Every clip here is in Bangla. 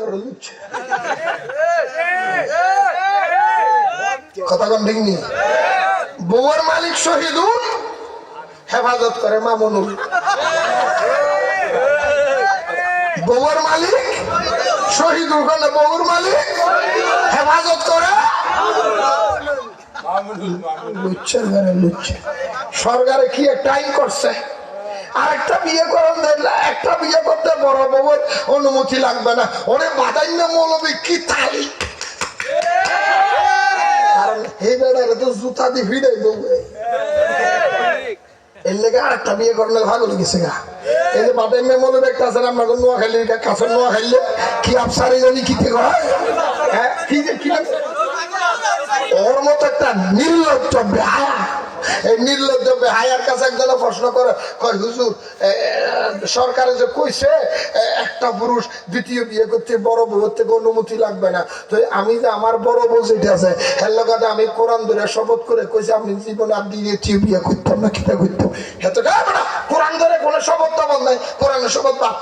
করে লুচ্ছে কথা কোন ঠিক নেই বউর মালিক শহীদুল হেফাজত করে মামুনুল বউর মালিক শহীদুল কানে বউর মালিক হেফাজত করে লুচ্ছের ঘরে লুচ্ছে সরকারে কি একটা আইন করছে আরেকটা বিয়ে করেন দেখলে একটা বিয়ে করতে বড় বউয়ের অনুমতি লাগবে না ওরে বাদাইন্য মৌলবী কি তালি কারণ এই বেড়ারে তো জুতা দিয়ে ভিড়াই বউ এর লেগে আরেকটা বিয়ে করলে ভালো লেগেছে গা এই যে বাদাইন্য মৌলবী একটা আছে আমরা নোয়া খাইলে কাছের নোয়া খাইলে কি আফসারি জানি কি থেকে হয় হ্যাঁ কি যে কি ওর মতো একটা নির্লজ্জ বেহায়া এই নির্লজ্জ বেহায়ার কাছে একজন প্রশ্ন করে কয় হুজুর সরকারে যে কইছে একটা পুরুষ দ্বিতীয় বিয়ে করতে বড় বউর থেকে অনুমতি লাগবে না তো আমি যে আমার বড় বউ যেটা আছে এর লগে আমি কোরআন ধরে শপথ করে কইছি আমি জীবনে আর দ্বিতীয় বিয়ে করতাম না কিটা করতাম এত না কোরআন ধরে কোনো শপথ টপথ নাই কোরআনের শপথ বাদ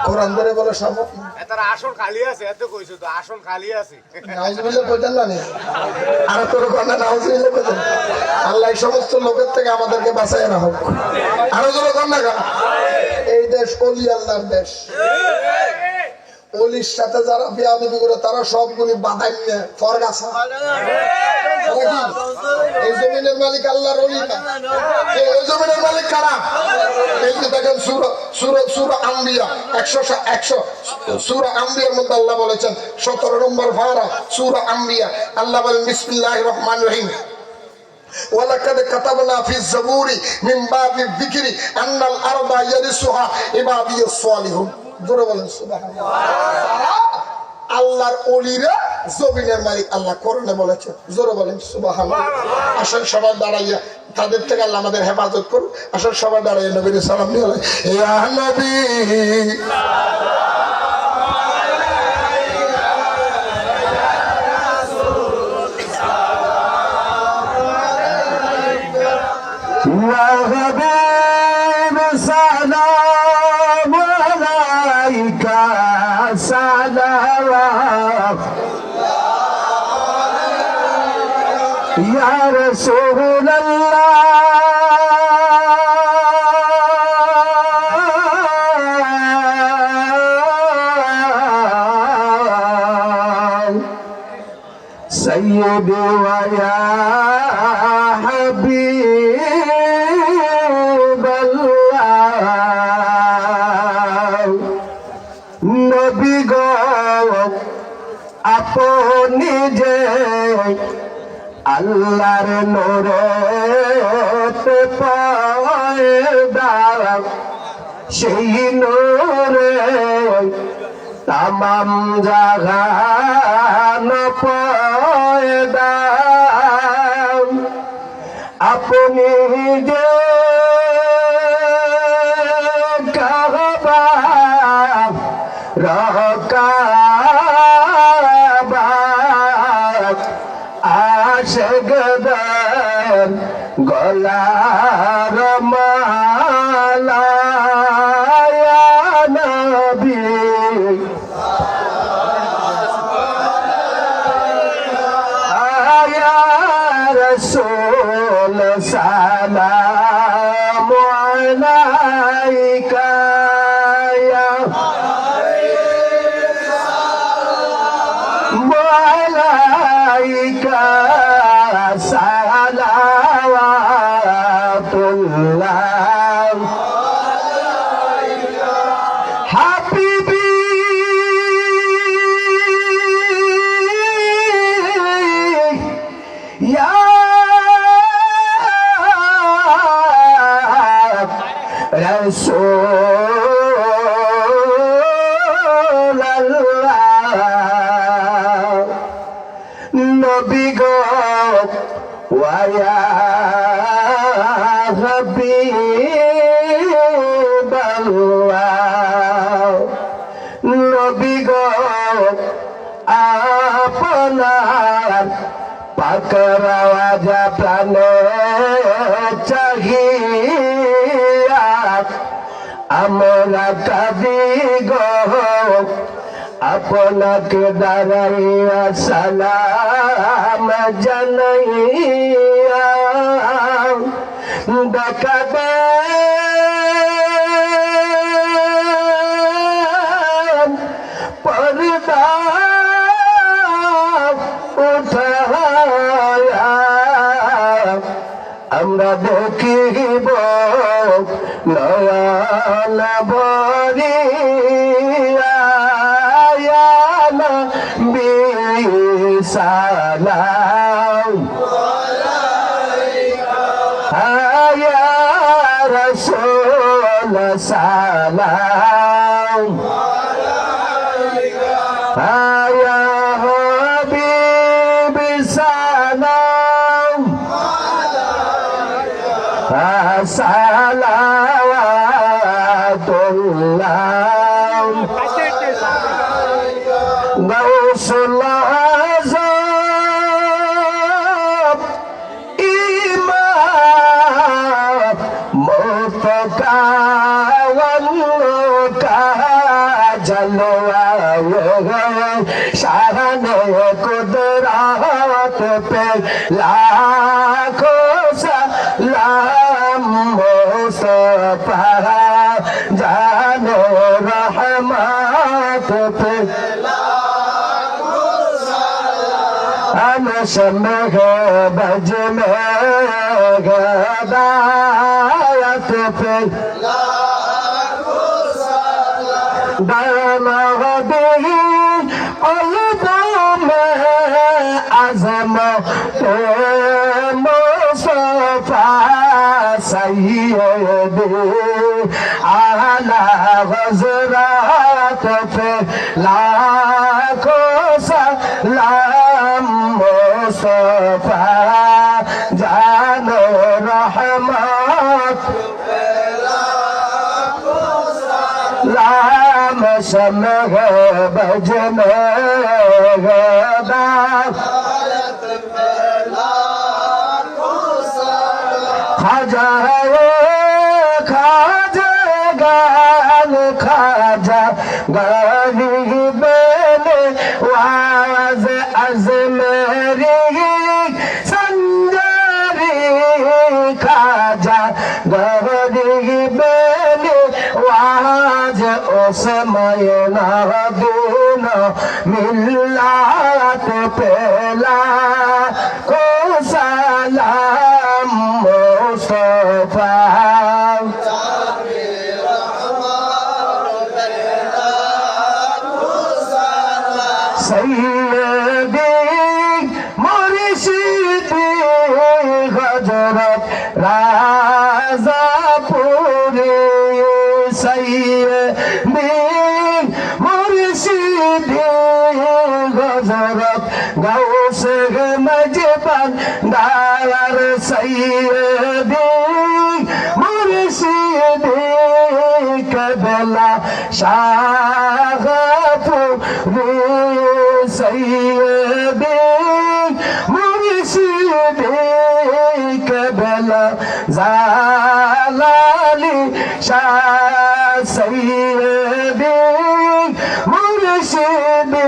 কোরআন ধরে বলে শপথ তার আসল খালি আছে এত কইছো তো আসল খালি আছে নাউজুবিল্লাহ কইতেন না আর তোর কথা নাউজুবিল্লাহ কইতেন আল্লাহ এই সমস্ত লোকের থেকে আমাদেরকে বাঁচায় না হোক আরো জোরে কর না এই দেশ ওলি আল্লাহর দেশ ওলির সাথে যারা বিয়াদবি করে তারা সবগুলি বাধাই নিয়ে ফরগাছা এই জমিনের মালিক আল্লাহর ওলি না এই জমিনের মালিক কারা এই যে দেখেন সূরা আম্বিয়া 100 সূরা আম্বিয়ার মধ্যে আল্লাহ বলেছেন 17 নম্বর পারা সূরা আম্বিয়া আল্লাহ বলেন বিসমিল্লাহির রহমানির রহিম ولقد كتبنا في الزبور من باب الذكر ان الارض يرثها عبادي الصالحون জোরে বলেন সুবহানাল্লাহ আল্লাহর ওলিরা জমিনের মালিক আল্লাহ কোরআনে বলেছেন জোরে বলেন সুবহানাল্লাহ আসল সবাই দাঁড়াইয়া তাদের থেকে আল্লাহ আমাদের হেফাজত করুন আসল সবাই দাঁড়াইয়া নবীর সালাম দিয়ে ইয়া নবী يا حبيب سلام عليك سلام يا رسول الله سيدي ويا حبيب الله নবী গো আপনি যে আল্লাহর নূরেতে পয়দা সেই নূরে তামাম জাহান পয়দা আপনি যে কাবা রকাবা আশগদর গলার মালা ইয়া নবী ইয়া রাসূল সালামু আলাইকা ইয়া আলাইকা সালাওয়াতুল্লাহ হাবিবি ইয়া রাসূলুল্লাহ নবী গো ওয়া হাবিবাল্লাহ নবী গো আপনার পাকের আওয়াজ প্রাণে চাহিয়া আমরা কাঁদি গো আপনাকে দাঁড়াইয়া সালাম জানাইয়া দেখা দেন পর্দা উঠায়া আমরা দেখিব নয়ন ভরিয়া সালাম আয়া রাসূল সালাম আয়া হাবিব সালাম সালাওয়াতুল্লাহ গাউসুল আযম ইমাম মুতকাওয়াল্কা জলওয়া শানে কুদরত पे लाखों सलाम मुस्तफा जाने रहमत पे शम्ह बज में गदायत पे दानवदी में आजम मुस्तफा सैयदी आला हज़रात पे लाखों सलाम मुस्तफा जाने रहमत लाम शम्ह बज में खाजा खाजा गाल खाजा गरीब वाज अजमेरी संजरी खाजा गरीब वाज उसमय नदीन मिल्लात पेला को सलाम मुस्तफा सैयदी मुर्शिदी हजरत राजापुरी सैयदी मुर्शिदी हजरत गौस मजबन दायर सैयदी मुर्शिदी कबला शाहपुरी सैयदी मुर्शिदी कबला जालाली शाह सैयदी मुर्शिदी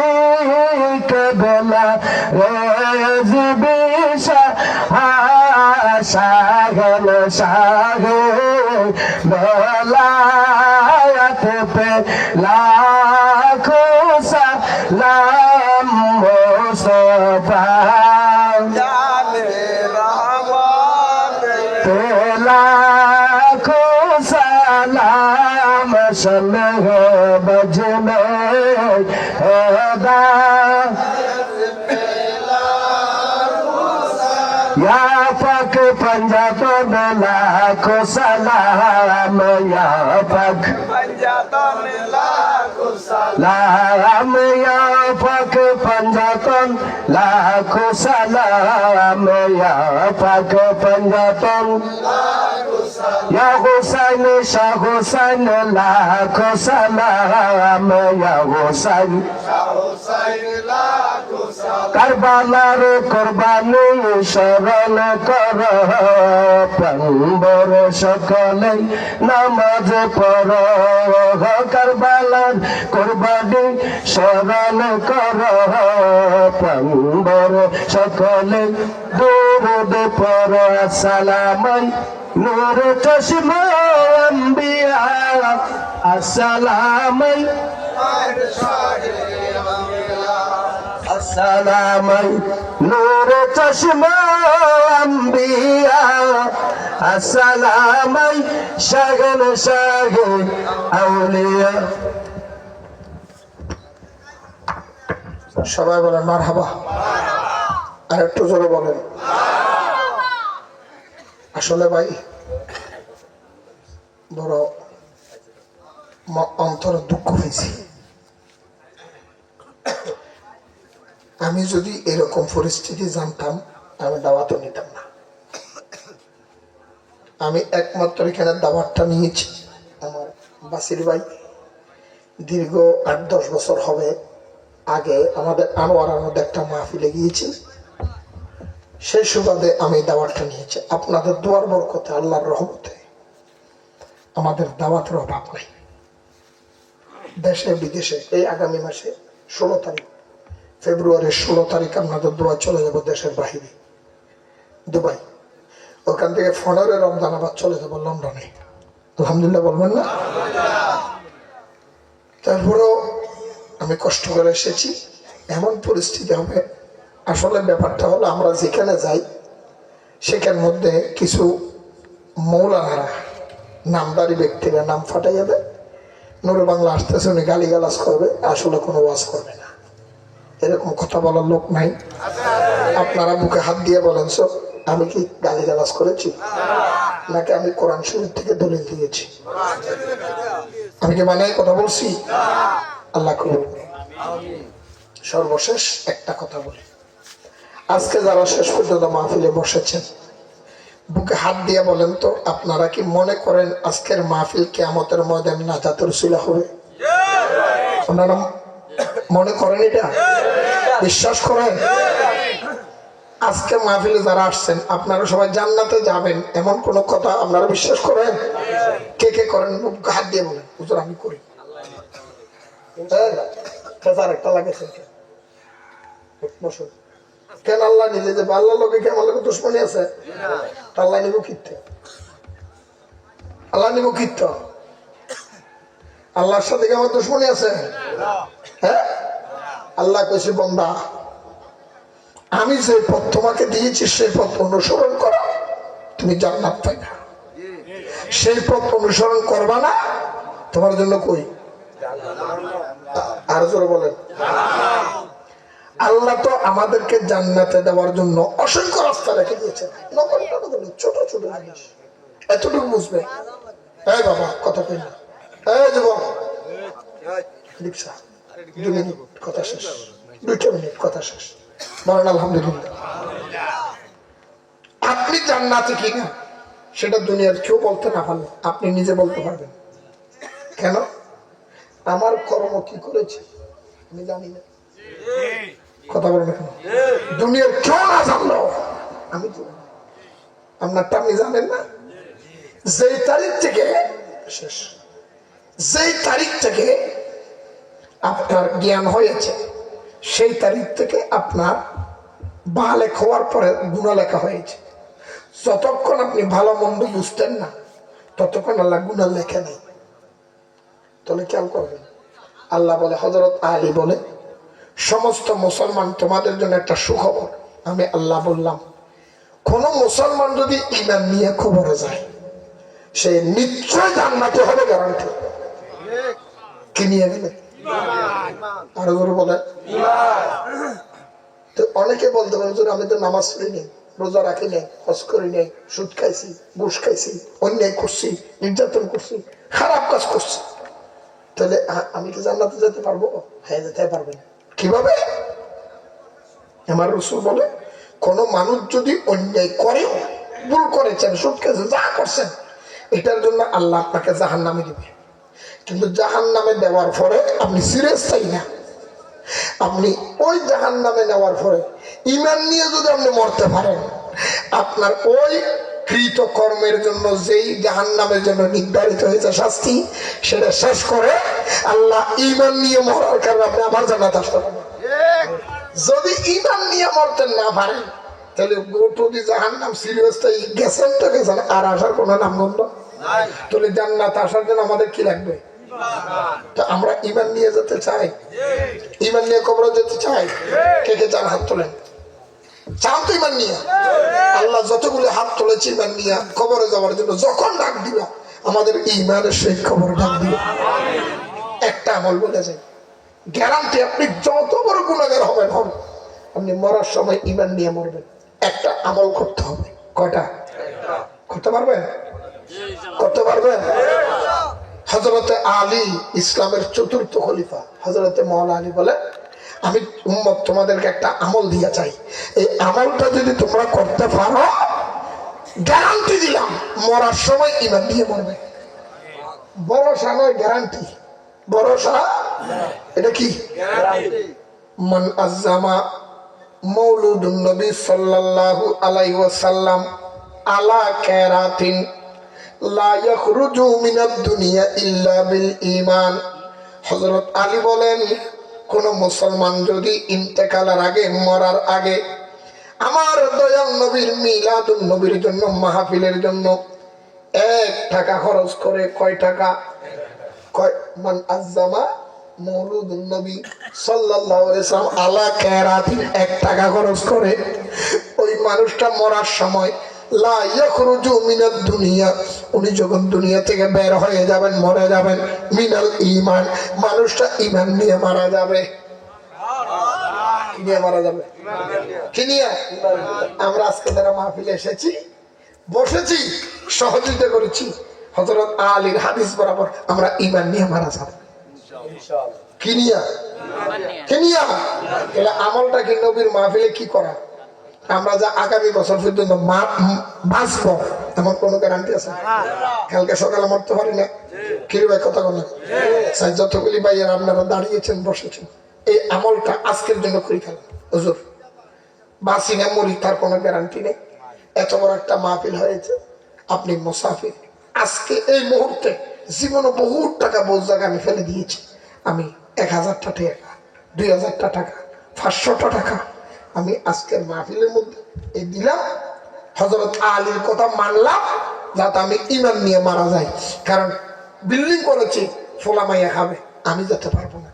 कबला रेज़बी शाह शागल शाह बेलायत पे लाखों सलाम मुस्तफा पे लाखों सलाम शम्ह बज में या पक पंजाबों में लाखों सलाम या पक पंजाबों में लाखों सलाम या पक पंजाबों लाखों सलाम या पक पंजाबों या हुसैन शाह हुसैन लाखों सलाम या हुसैन शाह हुसैन लाखों কারবালার কোরবানি স্মরণ কর প্রাণবর সকলে নামাজ পড় কারবালার কোরবানি স্মরণ কর প্রাণবর সকলে দুরূদ পড় আসসালামাই নূর চশমা আম্বিয়া আসসালামাই আসসালামাই নূর চশমা আম্বিয়া আসসালামাই শাগন শাগে আউলিয়া। সবাই বলেন মারহাবা। আর একটু জোরে বলেন। আসলে ভাই বড় অন্তর দুঃখ হয়েছে। আমি যদি এরকম পরিস্থিতি জানতাম আমি দাওয়াতও নিতাম না। আমি একমাত্র এখানে দাওয়াতটা নিয়েছি আমার বাসির ভাই দীর্ঘ ৮-১০ বছর হবে আগে আমাদের আনোয়ারার মধ্যে একটা মাহফিলে গিয়েছি, সেই সুবাদে আমি দাওয়াতটা নিয়েছি। আপনাদের দোয়ার বরকতে আল্লাহর রহমতে আমাদের দাওয়াতের অভাব নাই। দেশে বিদেশে এই আগামী মাসে 16 তারিখ ফেব্রুয়ারির 16 তারিখ আপনাদের দোয়া চলে যাব দেশের বাহিরে দুবাই। ওখান থেকে 15 রমজান আবার চলে যাব লন্ডনে। আলহামদুলিল্লাহ বলবেন না? তারপরেও আমি কষ্ট করে এসেছি। এমন পরিস্থিতি হবে, আসলে ব্যাপারটা হলো আমরা যেখানে যাই সেখানের মধ্যে কিছু মৌলানারা নামদারি ব্যক্তিরা নাম ফাটাইয়া দেয়, নুরে বাংলা আসতেছে উনি গালিগালাজ করবে, আসলে কোনো ওয়াজ করবে না। এরকম কথা বলার লোক নাই। আপনারা বুকে হাত দিয়ে বলেন সব আমি কি গালিগালাজ করেছি নাকি আমি কোরআন শরীফ থেকে দলিল দিয়েছি? আমি কি মানে কথা বলছি? আল্লাহ কবুল। সর্বশেষ একটা কথা বলি, আজকে যারা শেষ পর্যন্ত মাহফিলে বসেছেন বুকে হাত দিয়ে বলেন তো আপনারা কি মনে করেন আজকের মাহফিল কিয়ামতের ময়দানে নাজাতের উসিলা হবে? আপনারা মনে করেন? এটা বিশ্বাস করেন? আজকে মাহফিলে যারা আসছেন আপনারা সবাই জান্নাতে যাবেন এমন কোন কথা আপনারা বিশ্বাস করেন? কে কে করেন বুকে হাত দিয়ে বলেন। হুজুর আমি করি। একটা লাগেছে কেন? আল্লাহ নিজে যে আল্লাহ লোকে কি আমার লোকে দুশ্মনী আছে? আল্লাহ নিব কীর্তে, আল্লাহ নিব কীর্ত, আল্লাহর সাথে কি আমার দুশ্মনী আছে? হ্যাঁ, আল্লাহ কইছে বান্দা আমি যে পথ তোমাকে দিয়েছি সেই পথ অনুসরণ করো, তুমি জান্নাত পাইবা। সেই পথ অনুসরণ করবা না, তোমার জন্য কই আর জোরে বলেন। আল্লাহ তো আমাদেরকে জান্নাতে দেওয়ার জন্য অসংখ্য রাস্তা রেখে দিয়েছেন, ছোট ছোট জিনিস এতটুকু বুঝবে। এই বাবা কথা কই না, এই যুবক রিকশা 2 মিনিট কথা শেষ, 2 মিনিট কথা শেষ। বলেন আলহামদুলিল্লাহ। আপনি জান্নাতে কিনা সেটা দুনিয়ার কেউ বলতে না পারলে আপনি নিজে বলতে পারবেন। কেন? আমার কর্ম কি করেছে আমি জানি না। কথা বলেন কেন? দুনিয়ার কেউ না জানলো আমি আপনারটা আপনি জানেন না। যেই তারিখ থেকে শেষ, যেই তারিখ থেকে আপনার জ্ঞান হয়েছে সেই তারিখ থেকে আপনার বালেক হওয়ার পরে গুনাহ লেখা হয়েছে। যতক্ষণ আপনি ভালো মন্দ বুঝতেন না ততক্ষণ আল্লাহ গুনাহ লেখে নাই। তাহলে খেয়াল করবেন, আল্লাহ বলে, হযরত আলী বলে, সমস্ত মুসলমান তোমাদের জন্য একটা সুখবর। আমি আল্লাহ বললাম কোন মুসলমান যদি ঈমান নিয়ে খবরে যায় সে নিশ্চয় জান্নাতে হবে, গ্যারান্টি। কি নিয়ে গেলে? আরো জোরে বলে। তো অনেকে বলতে পারে আমি তো নামাজ পড়ি নেই, রোজা রাখি নাই, হজ করি নাই, সুদ খাইছি, ঘুষ খাইছি, অন্যায় করছি, নির্যাতন করছি, খারাপ কাজ করছি, তাহলে আমি কি জান্নাতে যেতে পারবো? হ্যাঁ, যেতে পারবেন। কিভাবে? আমার রাসূল বলে কোন মানুষ যদি অন্যায় করে, ভুল করেছেন, সুদ খেয়েছেন, যা করছেন, এটার জন্য আল্লাহ আপনাকে জাহান্নামে দিবে। কিন্তু জাহান্নামে দেওয়ার পরে আপনি সিরিয়াস চাই না, আপনি ওই জাহান্নামে নেওয়ার পরে ঈমান নিয়ে যদি আপনি মরতে পারেন, আপনার ওই কৃত কর্মের জন্য যেই জাহান্নামের জন্য নির্ধারিত হয়েছে শাস্তি, সেটা শেষ করে আল্লাহ ঈমান নিয়ে মরার কারণে আপনি আমার জান্নাতে আসতে পারবেন। যদি ঈমান নিয়ে মরতে না পারেন, তাহলে গোটু দি জাহান্নাম সিরিয়াসটাই গেছেন তো গেছেন, আর আসার কোনো নামগন্ধ নাই। তাহলে জান্নাত আসার জন্য আমাদের কি লাগবে? তো আমরা ঈমান নিয়ে যেতে চাই, ঈমান নিয়ে কবরে যেতে চাই। কে কে চান? হাত তোলেন। চান তো ঈমান নিয়ে? আল্লাহ যতগুলো হাত তুলেছে ঈমান নিয়ে কবরে যাওয়ার জন্য, যখন ডাক দিবা আমাদের ঈমানের সেই কবরে ডাক দিবা। একটা আমল বলে যায়, গ্যারান্টি আপনি যত বড় গুনাহগার হবেন হন, আপনি মরার সময় ঈমান নিয়ে মরবেন। একটা আমল করতে হবে। কয়টা করতে পারবেন? করতে পারবেন? হযরতে আলী, ইসলামের চতুর্থ খলিফা হযরতে মাওলানা আলী বলে, আমি উম্মত তোমাদেরকে একটা আমল দিয়া চাই, এই আমলটা যদি তোমরা করতে পারো, গ্যারান্টি দিলাম মরার সময় ঈমান দিয়ে মরবে। ভরসা নয়, গ্যারান্টি। ভরসা এটা কি? মান আযজামা মাওলুদুন নবী সাল্লাল্লাহু আলাইহি ওয়াসাল্লাম আলা কারাতিন লা ইয়াখরুজু মিনাদ দুনিয়া ইল্লা বিল ঈমান। হযরত আলী বলেন, কোন মুসলমান যদি ইন্তেকালের আগে, মরার আগে আমার দয়াল নবীর মিলাদুন নবীর জন্য, মাহফিলের জন্য 1 টাকা খরচ করে, কয় টাকা? মান আযজামা মাওলুদুন নবী সাল্লাল্লাহু আলাইহি ওয়াসাল্লাম আলা কারাতিন 1 টাকা খরচ করে, ওই মানুষটা মরার সময় লা ইয়াখরুজু মিনাদ দুনিয়া, উনি যখন দুনিয়া থেকে বের হয়ে যাবেন, মরে যাবেন, মিনাল ঈমান, মানুষটা ঈমান নিয়ে মারা যাবে। কি নিয়ে মারা যাবে? কি নিয়ে? আমরা আজকে যারা মাহফিলে এসেছি, বসেছি, সহযোগিতা করেছি, হযরত আলীর হাদিস বরাবর আমরা ঈমান নিয়ে মারা যাব। ইনশাআল্লাহ। কি নিয়ে? কি নিয়ে? এলা আমলটা কি নবীর মাহফিলে কি করা? আমরা যা আগামী বছর পর্যন্ত বাঁচবো এমন কোন গ্যারান্টি আছে? কালকে সকালে মরতে পারি না। কি ভাই কথা বলেন? যতগুলি ভাইয়ের আপনারা দাঁড়িয়েছেন, বসেছেন, এই আমলটা আজকের জন্য করে ফেলেন। হুজুর বাঁচি না মরি তার কোনো গ্যারান্টি নেই। এত বড় একটা মাহফিল হয়েছে, আপনি মুসাফির। আজকে এই মুহূর্তে জীবনে বহু টাকা বোঝ জায়গা আমি ফেলে দিয়েছি। আমি 1000 টাকা, 2000 টাকা, 500 টাকা আমি আজকের মাহফিলের মধ্যে এই দিলাম। হযরত আলীর কথা মানলাম, যাতে আমি ঈমান নিয়ে মারা যাই। কারণ বিল্ডিং করেছি, ফোলা মাইয়া খাবে, আমি যেতে পারবো না।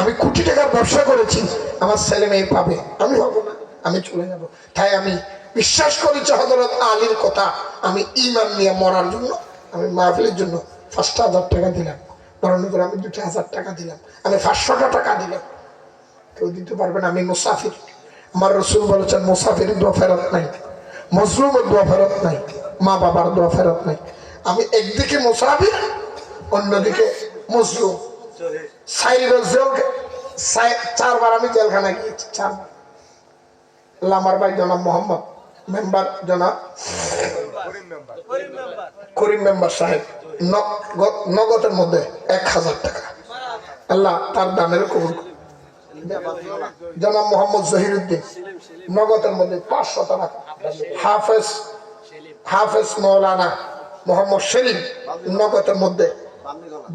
আমি কোটি টাকার ব্যবসা করেছি, আমার ছেলে মেয়ে পাবে, আমি হবো না, আমি চলে যাব। তাই আমি বিশ্বাস করেছি হযরত আলীর কথা। আমি ঈমান নিয়ে মরার জন্য আমি মাহফিলের জন্য 5000 টাকা দিলাম, বরং আমি 2000 টাকা দিলাম, আমি 500 টাকা দিলাম। কেউ দিতে পারবে না। আমি মুসাফির। আমার রাসূল বলেছেন, মুসাফিরের দোয়া ফেরত নাই, মজলুমের দোয়া ফেরত নাই, মা বাবার দোয়া ফেরত নাই। আমি একদিকে মুসাফির, অন্যদিকে মজলুম। 4বার আমি জেলখানায় গিয়েছি, 4বার। আমার ভাই জনাব মোহাম্মদ মেম্বার, জনাব করিম মেম্বার সাহেব নগদের মধ্যে 1000 টাকা, আল্লাহ তার দানের কবুল। জনাব মোহাম্মদ জহিরুদ্দিন নগদের মধ্যে 500 টাকা। হাফেজ মৌলানা মোহাম্মদ সেলিম নগদের মধ্যে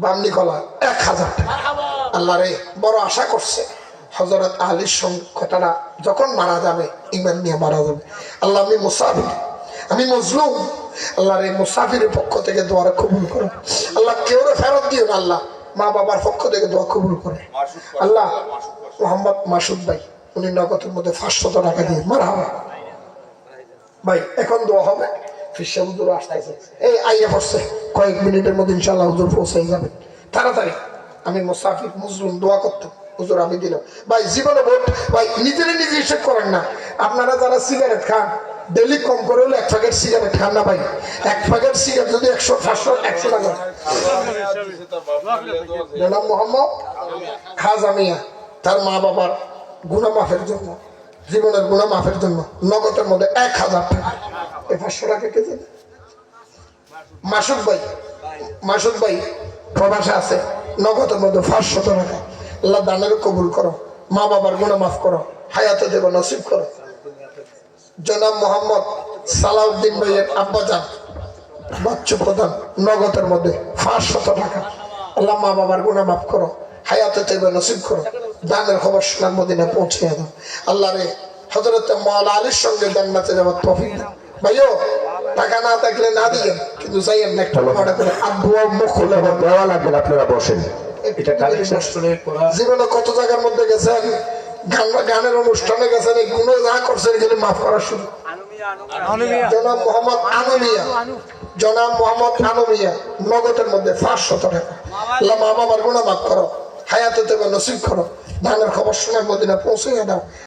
বামনিকলা 1000 টাকা। আল্লাহ রে, বড় আশা করছে হযরত আলীর কথাটা যখন মারা যাবে, ঈমান নিয়ে মারা যাবে। আল্লাহ আমি মুসাফির, আমি মজলুম, আল্লাহ রে মুসাফিরের পক্ষ থেকে দোয়া কবুল করো। আল্লাহ কেউ ফেরত দিও না, আল্লাহ মা বাবার পক্ষ থেকে দোয়া কবুল করে। আল্লাহ মোহাম্মদ মাসুদ ভাই, উনি নগদের মধ্যে 500 টাকা দিয়ে মারা হবে। ভাই এখন দোয়া হবে, ফিরসা হুজুর আসতেছে, এই আইয়া পড়ছে, কয়েক মিনিটের মধ্যে ইনশাআল্লাহ হুজুর পৌঁছে যাবে। তাড়াতাড়ি আমি মুসাফির মজলুম দোয়া করতাম, হুজুর আমি দিলাম। ভাই জীবনে ভোট, ভাই নিজেরা নিজে হিসেব করেন না। আপনারা যারা সিগারেট খান, ডেলি কম করে হলে 1 প্যাকেট সিগারেট খান না ভাই। 1 প্যাকেট সিগারেট যদি 100, 500, 100 টাকা। জনাব মোহাম্মদ খাজা মিয়া তার মা বাবার গুনাহ মাফের জন্য, জীবনের গুনাহ মাফের জন্য নগদের মধ্যে 1000 টাকা, 500 টাকা কেজি। মাসুদ ভাই প্রবাসে আছে, নগদের মধ্যে 500 টাকা। আল্লাহ দানের কবুল করো। মা বাবার গুনাহ মাফ করো, হায়াতে দেব নসিব করো। জনাব মোহাম্মদ সালাউদ্দিন ভাইয়ের আব্বাজান বাচ্চু প্রধান নগদের মধ্যে 500 টাকা। আল্লাহ মা বাবার গুনাহ মাফ করো, হায়াতে দেব নসিব করো, দানের খবর সোনার মদিনা পৌঁছে দাও। আল্লাহ রে হযরত মাওলা আলীর সঙ্গে জান্নাতে যাওয়ার তৌফিক দাও। ভাইও টাকা না থাকলে না দিবেন, কিন্তু যাইয়েন না একটা মনে করে আব্বু মুখ খুলে দেওয়া লাগবে না, আপনারা বসেন। এটা কালেকশন করে করা। জীবনে কত জায়গার মধ্যে গেছেন, গানের অনুষ্ঠানে গেছেন, এই গুণ যা করছেন এগুলো মাফ করা শুরু। জনাব মোহাম্মদ আনুমিয়া, জনাব মোহাম্মদ আনুমিয়া নগদের মধ্যে 500 টাকা। আল্লাহ মা বাবার গুনাহ মাফ করো, হায়াতে দেবে নসিব করো, ধানের খবর শোনার মদিনা পৌঁছে দাও।